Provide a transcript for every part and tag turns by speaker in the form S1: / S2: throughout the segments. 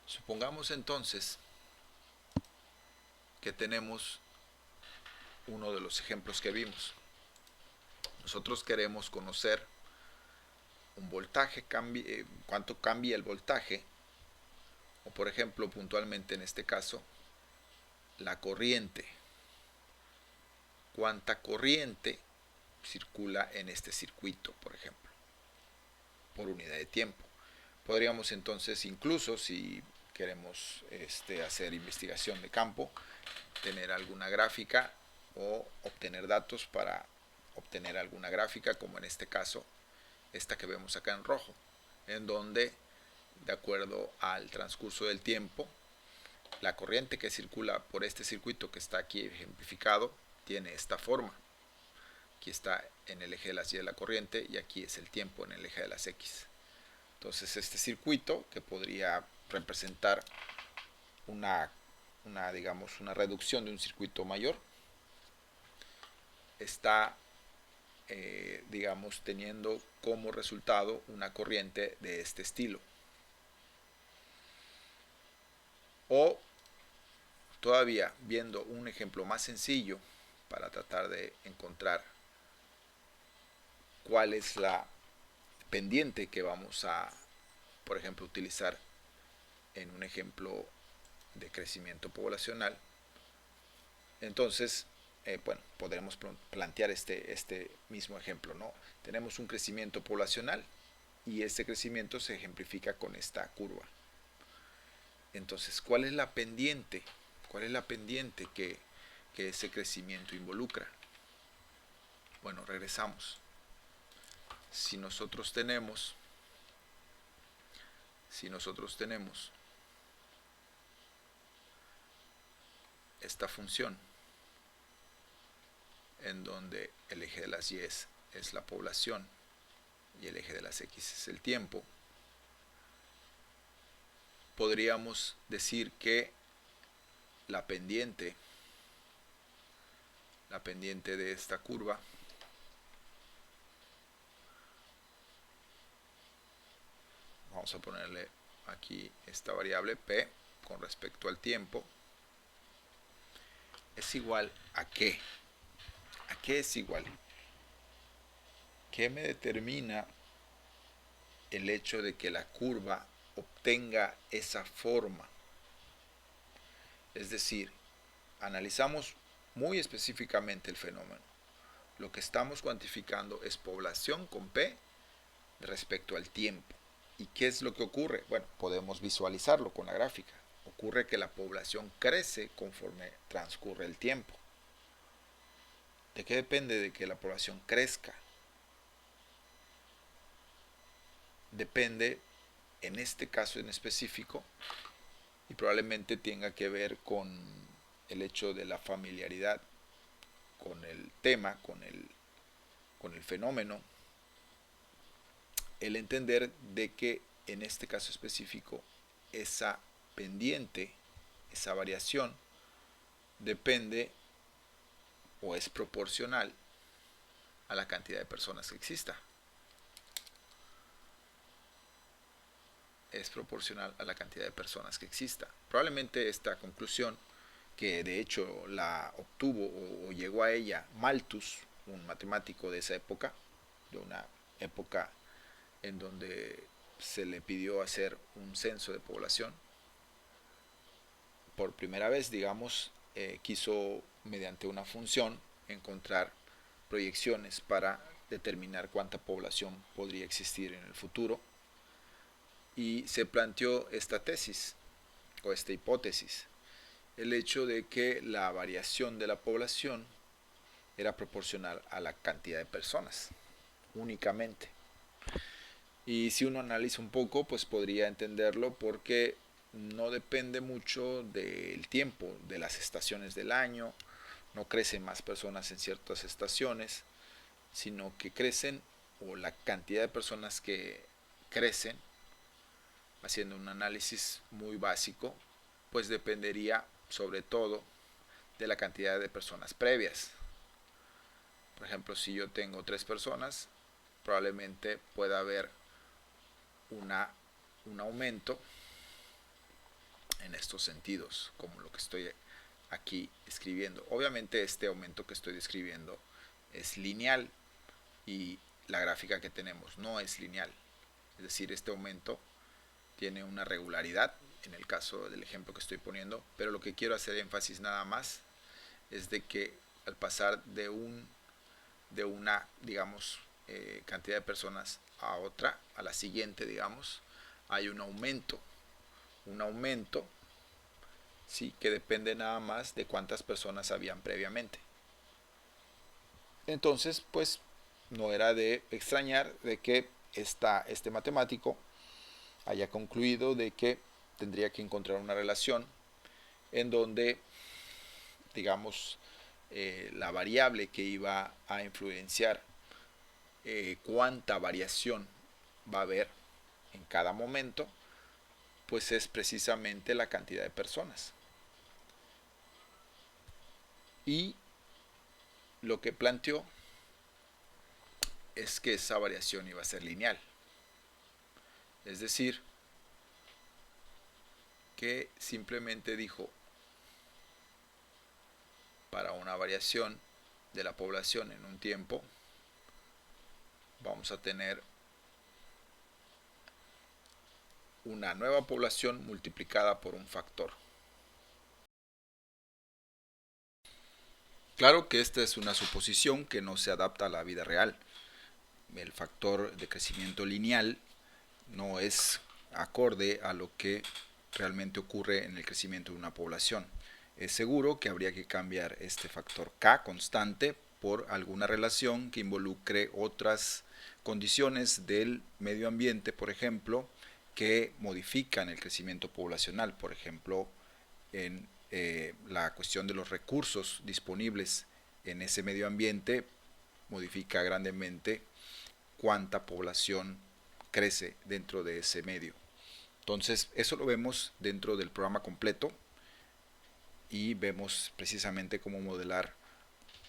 S1: Supongamos entonces que tenemos uno de los ejemplos que vimos. Nosotros queremos conocer un voltaje, cuánto cambia el voltaje, o por ejemplo, puntualmente en este caso, la corriente. Cuánta corriente circula en este circuito, por ejemplo, por unidad de tiempo. Podríamos entonces, incluso si queremos hacer investigación de campo, tener alguna gráfica o obtener datos para obtener alguna gráfica, como en este caso, esta que vemos acá en rojo, en donde, de acuerdo al transcurso del tiempo, la corriente que circula por este circuito que está aquí ejemplificado tiene esta forma. Aquí está en el eje de las Y de la corriente y aquí es el tiempo en el eje de las X. Entonces este circuito, que podría representar digamos, una reducción de un circuito mayor, está digamos, teniendo como resultado una corriente de este estilo. O todavía viendo un ejemplo más sencillo para tratar de encontrar cuál es la pendiente que vamos a, por ejemplo, utilizar en un ejemplo de crecimiento poblacional. Entonces, bueno, podremos plantear este mismo ejemplo, ¿no? Tenemos un crecimiento poblacional y este crecimiento se ejemplifica con esta curva. Entonces, ¿cuál es la pendiente? ¿Cuál es la pendiente que ese crecimiento involucra? Bueno, regresamos. Si nosotros tenemos esta función en donde el eje de las Y es la población y el eje de las X es el tiempo, podríamos decir que la pendiente de esta curva vamos a ponerle aquí esta variable P con respecto al tiempo, es igual a ¿qué? ¿A qué es igual? ¿Qué me determina el hecho de que la curva obtenga esa forma? Es decir, analizamos muy específicamente el fenómeno. Lo que estamos cuantificando es población con P respecto al tiempo. ¿Y qué es lo que ocurre? Bueno, podemos visualizarlo con la gráfica. Ocurre que la población crece conforme transcurre el tiempo. ¿De qué depende de que la población crezca? Depende, en este caso en específico, y probablemente tenga que ver con el hecho de la familiaridad con el tema, con el fenómeno, el entender de que en este caso específico esa pendiente, esa variación, depende o es proporcional a la cantidad de personas que exista. Es proporcional a la cantidad de personas que exista. Probablemente esta conclusión, que de hecho la obtuvo o llegó a ella Malthus, un matemático de esa época, de una época en donde se le pidió hacer un censo de población, por primera vez, digamos, quiso mediante una función encontrar proyecciones para determinar cuánta población podría existir en el futuro, y se planteó esta tesis o esta hipótesis, el hecho de que la variación de la población era proporcional a la cantidad de personas únicamente. Y si uno analiza un poco, pues podría entenderlo, porque no depende mucho del tiempo, de las estaciones del año, no crecen más personas en ciertas estaciones, sino que crecen, o la cantidad de personas que crecen, haciendo un análisis muy básico, pues dependería sobre todo de la cantidad de personas previas. Por ejemplo, si yo tengo 3 personas, probablemente pueda haber un aumento en estos sentidos, como lo que estoy aquí escribiendo. Obviamente este aumento que estoy describiendo es lineal y la gráfica que tenemos no es lineal. Es decir, este aumento tiene una regularidad en el caso del ejemplo que estoy poniendo, pero lo que quiero hacer énfasis nada más es de que al pasar de una, digamos, cantidad de personas a otra, a la siguiente, digamos, hay un aumento, sí, que depende nada más de cuántas personas habían previamente. Entonces, pues, no era de extrañar de que este matemático haya concluido de que tendría que encontrar una relación en donde, digamos, la variable que iba a influenciar cuánta variación va a haber en cada momento, pues es precisamente la cantidad de personas. Y lo que planteó es que esa variación iba a ser lineal. Es decir, que simplemente dijo, para una variación de la población en un tiempo, vamos a tener una nueva población multiplicada por un factor. Claro que esta es una suposición que no se adapta a la vida real. El factor de crecimiento lineal no es acorde a lo que realmente ocurre en el crecimiento de una población. Es seguro que habría que cambiar este factor K constante por alguna relación que involucre otras condiciones del medio ambiente, por ejemplo, que modifican el crecimiento poblacional, por ejemplo, en la cuestión de los recursos disponibles en ese medio ambiente modifica grandemente cuánta población crece dentro de ese medio. Entonces, eso lo vemos dentro del programa completo y vemos precisamente cómo modelar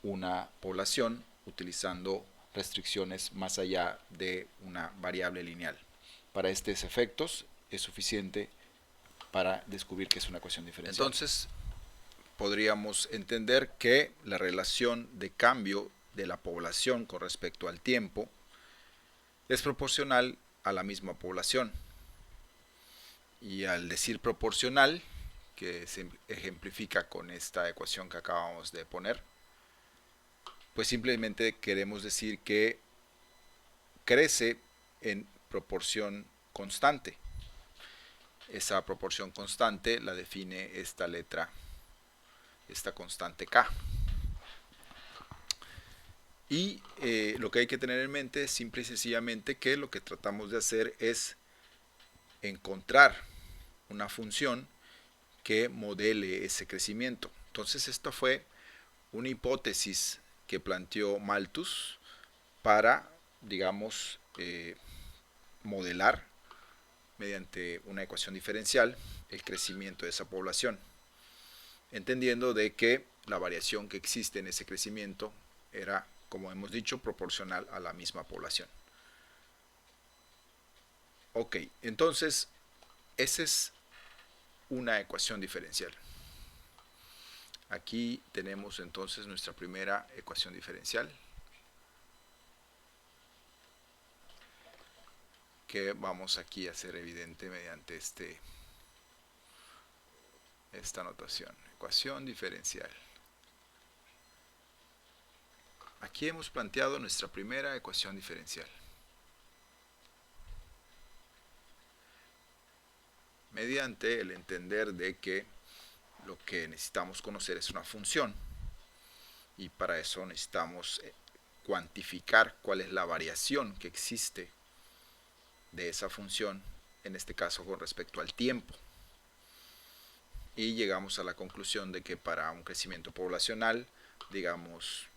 S1: una población utilizando restricciones más allá de una variable lineal. Para estos efectos es suficiente para descubrir que es una ecuación diferencial. Entonces, podríamos entender que la relación de cambio de la población con respecto al tiempo es proporcional a la misma población. Y al decir proporcional, que se ejemplifica con esta ecuación que acabamos de poner, pues simplemente queremos decir que crece en proporción constante. Esa proporción constante la define esta letra, esta constante K. Y lo que hay que tener en mente es simple y sencillamente que lo que tratamos de hacer es encontrar una función que modele ese crecimiento. Entonces esta fue una hipótesis que planteó Malthus para, digamos, modelar mediante una ecuación diferencial el crecimiento de esa población, entendiendo de que la variación que existe en ese crecimiento era, como hemos dicho, proporcional a la misma población. Ok, entonces esa es una ecuación diferencial. Aquí tenemos entonces nuestra primera ecuación diferencial, que vamos aquí a hacer evidente mediante esta notación. Ecuación diferencial. Aquí hemos planteado nuestra primera ecuación diferencial. Mediante el entender de que lo que necesitamos conocer es una función y para eso necesitamos cuantificar cuál es la variación que existe de esa función, en este caso con respecto al tiempo. Y llegamos a la conclusión de que para un crecimiento poblacional, digamos,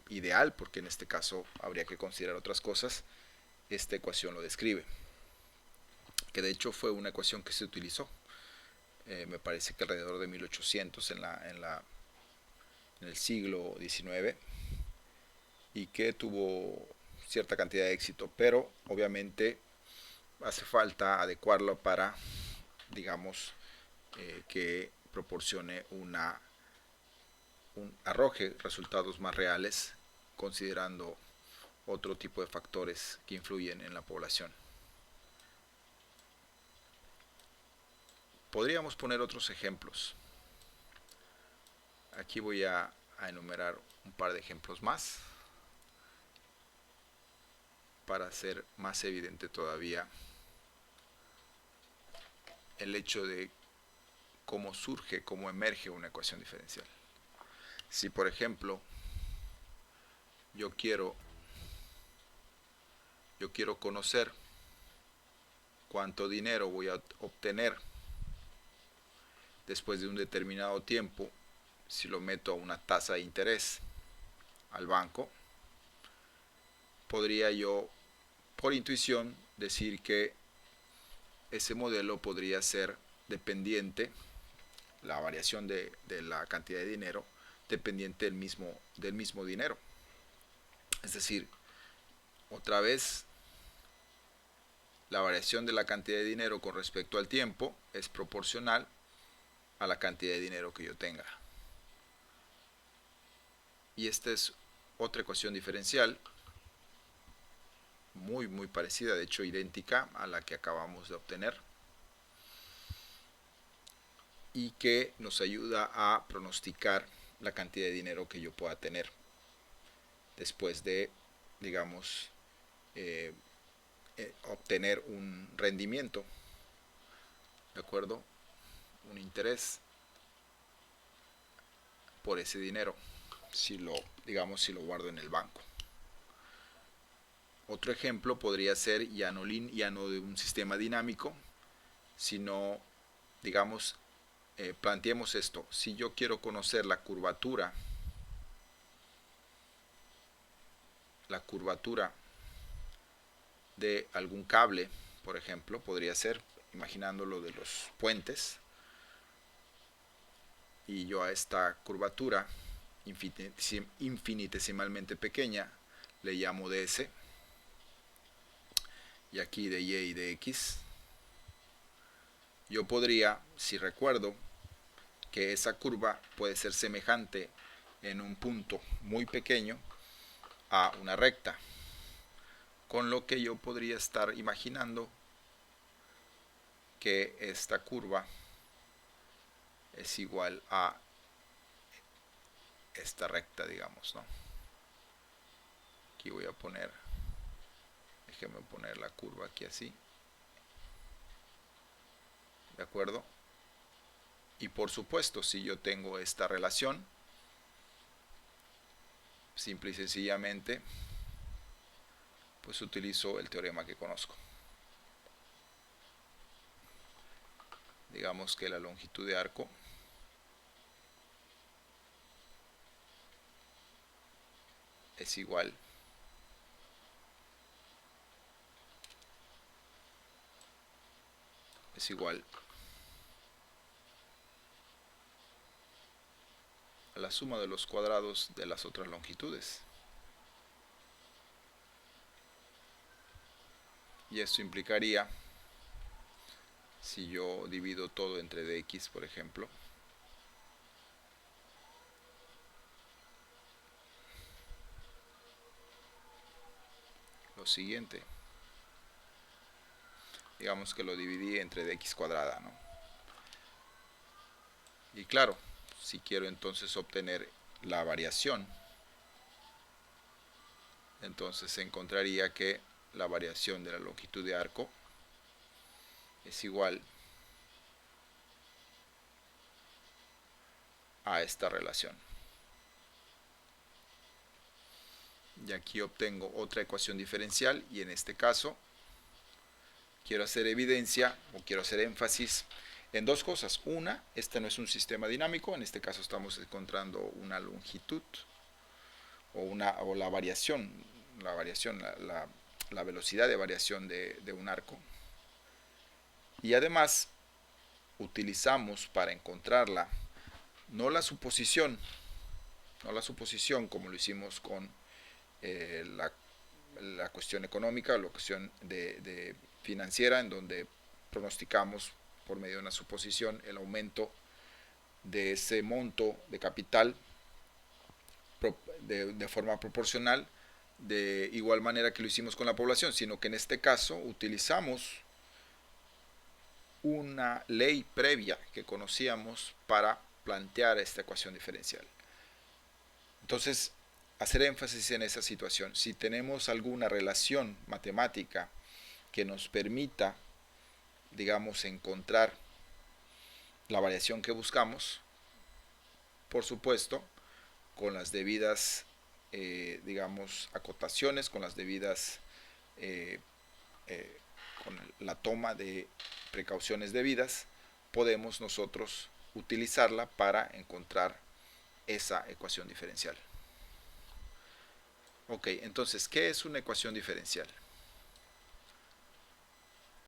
S1: ideal, porque en este caso habría que considerar otras cosas, esta ecuación lo describe. Que de hecho fue una ecuación que se utilizó, me parece que alrededor de 1800 en el siglo XIX, y que tuvo cierta cantidad de éxito, pero obviamente hace falta adecuarlo para, digamos, que proporcione arroje resultados más reales, considerando otro tipo de factores que influyen en la población. Podríamos poner otros ejemplos. Aquí voy a enumerar un par de ejemplos más para hacer más evidente todavía el hecho de cómo surge, cómo emerge una ecuación diferencial. Si por ejemplo yo quiero conocer cuánto dinero voy a obtener después de un determinado tiempo, si lo meto a una tasa de interés al banco, podría yo por intuición decir que ese modelo podría ser dependiente, la variación de la cantidad de dinero, dependiente del mismo dinero. Es decir, otra vez, la variación de la cantidad de dinero con respecto al tiempo es proporcional a la cantidad de dinero que yo tenga. Y esta es otra ecuación diferencial muy parecida, de hecho idéntica a la que acabamos de obtener, y que nos ayuda a pronosticar la cantidad de dinero que yo pueda tener después de, digamos, obtener un rendimiento, ¿de acuerdo? Un interés por ese dinero, si lo guardo en el banco. Otro ejemplo podría ser ya no de un sistema dinámico, sino, digamos, planteemos esto: si yo quiero conocer la curvatura de algún cable, por ejemplo, podría ser, imaginándolo de los puentes, y yo a esta curvatura infinitesimalmente pequeña le llamo ds, y aquí de y y de x, yo podría, si recuerdo, que esa curva puede ser semejante en un punto muy pequeño a una recta, con lo que yo podría estar imaginando que esta curva es igual a esta recta, digamos, ¿no? Aquí voy a poner, déjenme poner la curva aquí así, ¿de acuerdo? Y por supuesto, si yo tengo esta relación, simple y sencillamente, pues utilizo el teorema que conozco. Digamos que la longitud de arco es igual a la suma de los cuadrados de las otras longitudes. Y esto implicaría, si yo divido todo entre dx, por ejemplo, lo siguiente: digamos que lo dividí entre dx cuadrada, ¿no? Y claro, si quiero entonces obtener la variación, entonces se encontraría que la variación de la longitud de arco es igual a esta relación. Y aquí obtengo otra ecuación diferencial, y en este caso quiero hacer evidencia o quiero hacer énfasis en dos cosas. Una, este no es un sistema dinámico, en este caso estamos encontrando una longitud o la variación, la velocidad de variación de un arco. Y además utilizamos para encontrarla no la suposición como lo hicimos con la cuestión económica, la cuestión de financiera, en donde pronosticamos por medio de una suposición, el aumento de ese monto de capital de forma proporcional, de igual manera que lo hicimos con la población, sino que en este caso utilizamos una ley previa que conocíamos para plantear esta ecuación diferencial. Entonces, hacer énfasis en esa situación. Si tenemos alguna relación matemática que nos permita, digamos, encontrar la variación que buscamos, por supuesto, con las debidas, digamos, acotaciones, con las debidas, eh, con la toma de precauciones debidas, podemos nosotros utilizarla para encontrar esa ecuación diferencial. Ok, entonces, ¿qué es una ecuación diferencial?